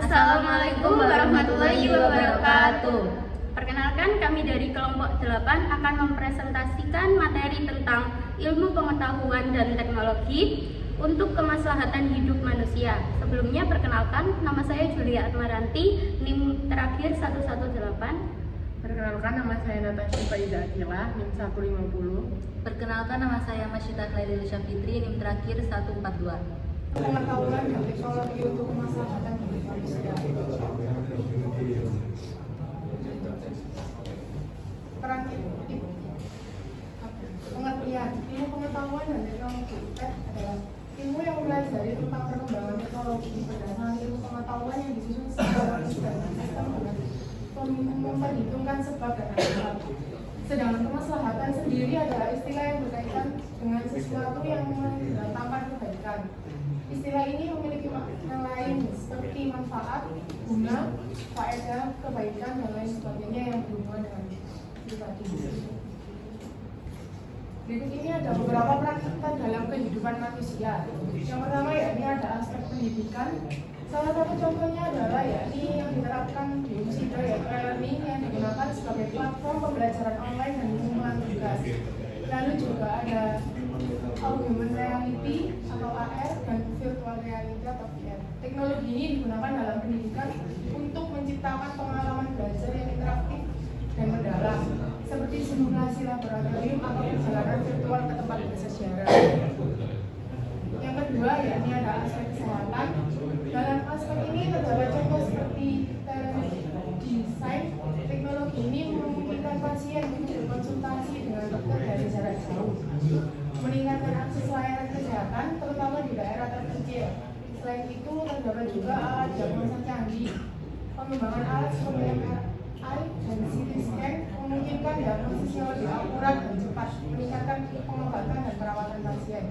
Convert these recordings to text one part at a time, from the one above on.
Assalamualaikum warahmatullahi wabarakatuh. Perkenalkan, kami dari kelompok 8 akan mempresentasikan materi tentang ilmu pengetahuan dan teknologi untuk kemaslahatan hidup manusia. Sebelumnya perkenalkan, nama saya Julia Atmaranti, NIM terakhir 118. Perkenalkan, nama saya Natasha Faiza Akila, NIM 150. Perkenalkan, nama saya Masyita Khairil Syafitri, NIM terakhir 142. Pengetahuan dan teknologi untuk kemaslahatan hidup manusia. Pengertian ilmu pengetahuan dan teknologi adalah ilmu yang mempelajari tentang perkembangan teknologi berdasarkan ilmu pengetahuan yang disusun secara sistem dengan memperhitungkan sebab dan akibat. Sedangkan kemaslahatan sendiri adalah istilah yang berkaitan dengan sesuatu yang mendatangkan kebaikan. Istilah ini memiliki makna lain seperti manfaat, guna, faedah, kebaikan, dan lain sebagainya yang berhubungan dengan pribadi. Berikut ini ada beberapa praktik dalam kehidupan manusia. Yang pertama yakni ada aspek pendidikan. Salah satu contohnya adalah yakni yang diterapkan di Usida yaitu e-learning yang digunakan sebagai platform pembelajaran online dan pengumpulan tugas. Lalu juga ada augmented reality atau AR dan virtual reality atau VR. Teknologi ini digunakan dalam pendidikan untuk menciptakan pengalaman belajar yang interaktif dan mendalam, seperti simulasi laboratorium atau perjalanan virtual ke tempat bersejarah. Yang kedua yakni ada aspek kesehatan. Dalam aspek ini terdapat contoh seperti telemedicine. Teknologi ini memungkinkan pasien untuk berkonsultasi dengan dokter dari jarak jauh, meningkatkan akses layanan kesehatan terutama di daerah terpencil. Selain itu terdapat juga alat diagnosa canggih. Pengembangan alat seperti MRI dan CT scan memungkinkan diagnosis yang lebih akurat dan cepat, meningkatkan pengobatan dan perawatan pasien.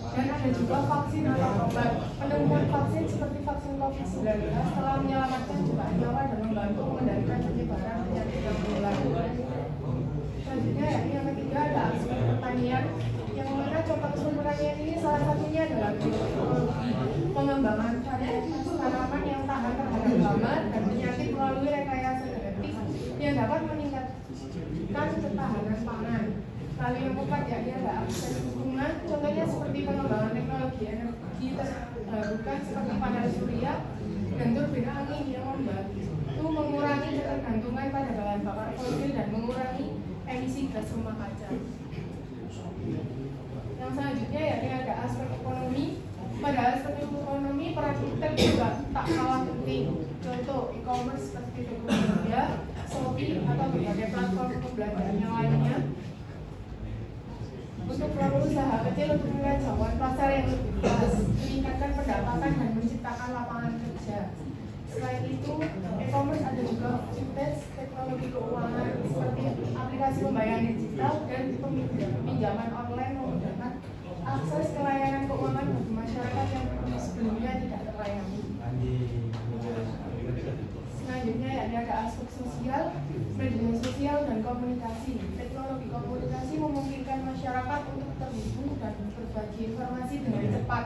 Dan ada juga vaksin atau obat. Penemuan vaksin seperti vaksin COVID-19 telah menyelamatkan jutaan nyawa dan membantu mengendalikan penyebaran penyakit yang menular. Selanjutnya yakni yang ketiga ada aspek pertanian, yang mana contoh pertanian ini salah satunya adalah teknologi pengembangan varietas tanaman yang tahan terhadap hama dan penyakit melalui rekayasa genetik yang dapat meningkatkan ketahanan pangan. Lalu yang keempat yakni ada aspek lingkungan, contohnya seperti pengembangan teknologi energi terbarukan seperti panel surya dan turbin angin yang membantu mengurangi ketergantungan pada bahan bakar fosil dan mengurangi emisi gas rumah kaca. Yang selanjutnya yakni ada aspek ekonomi. Pada aspek ekonomi, peran fintech juga tak kalah penting. Contoh e-commerce seperti Tokopedia, Shopee atau berbagai platform pembelajaran yang lainnya. Untuk pelaku usaha kecil untuk melihat jangkauan pasar yang lebih luas, meningkatkan pendapatan dan menciptakan lapangan kerja. Selain itu, e-commerce ada juga fintech, teknologi keuangan seperti aplikasi pembayaran digital dan pinjaman online memudahkan akses ke layanan keuangan bagi masyarakat yang sebelumnya tidak terlayani. Selanjutnya yakni ada aspek sosial, media sosial dan komunikasi. Teknologi komunikasi memungkinkan masyarakat untuk terhubung dan berbagi informasi dengan cepat,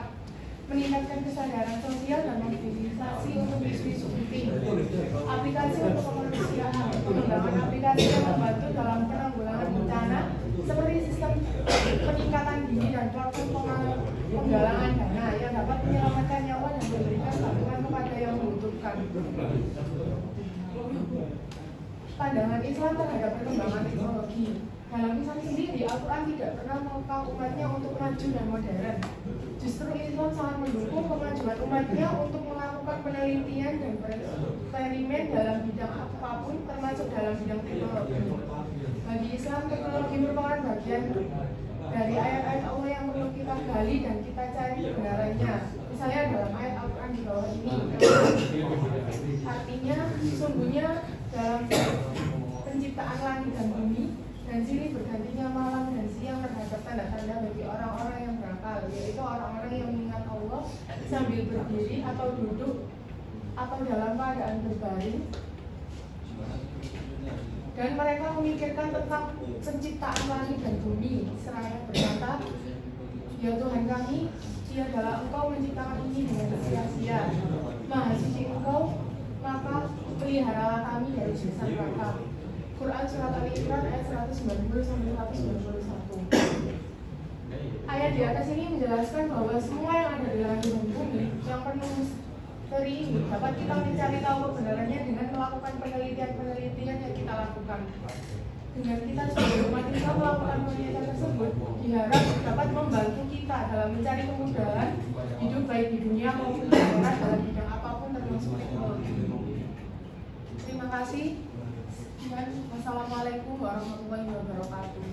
meningkatkan kesadaran sosial dan mobilisasi untuk isu-isu penting. Aplikasi untuk kemanusiaan, pengembangan aplikasi yang membantu dalam penanggulangan bencana seperti sistem peningkatan dini dan platform penggalangan dana yang dapat menyelamatkan nyawa dan memberikan bantuan kepada yang membutuhkan. Pandangan Islam terhadap perkembangan teknologi. Dalam Islam sendiri, Al-Quran tidak pernah mengekang umatnya untuk maju dan modern. Justru Islam sangat mendukung kemajuan umatnya untuk melakukan penelitian dan bereksperimen dalam bidang apapun, termasuk dalam bidang teknologi. Bagi Islam, teknologi merupakan bagian dari ayat-ayat Allah yang perlu kita gali dan kita cari kebenarannya. Misalnya dalam ayat Al-Quran di bawah ini, artinya sesungguhnya dalam penciptaan langit dan bumi dan silih bergantinya malam dan siang terhadap tanda-tanda bagi orang-orang yang berakal, yaitu orang-orang yang mengingat Allah sambil berdiri atau duduk atau dalam keadaan berbaring, dan mereka memikirkan tentang penciptaan langit dan bumi seraya berkata, ya Tuhan kami, Dia adalah Engkau menciptakan ini dengan sia-sia. Maha suci Engkau pelihara kami dari siksa neraka. Quran Surat Ali Imran ayat 190-191. Ayat di atas ini menjelaskan bahwa semua yang ada di langit dan bumi yang penuh misteri ini dapat kita mencari tahu kebenarannya dengan melakukan penelitian yang kita lakukan. Dengan kita sebagai umat Islam melakukan penelitian tersebut diharap dapat membantu kita dalam mencari kemudahan hidup baik di dunia maupun di akhirat dalam bidang apapun termasuk teknologi. Terima kasih. Wassalamualaikum warahmatullahi wabarakatuh.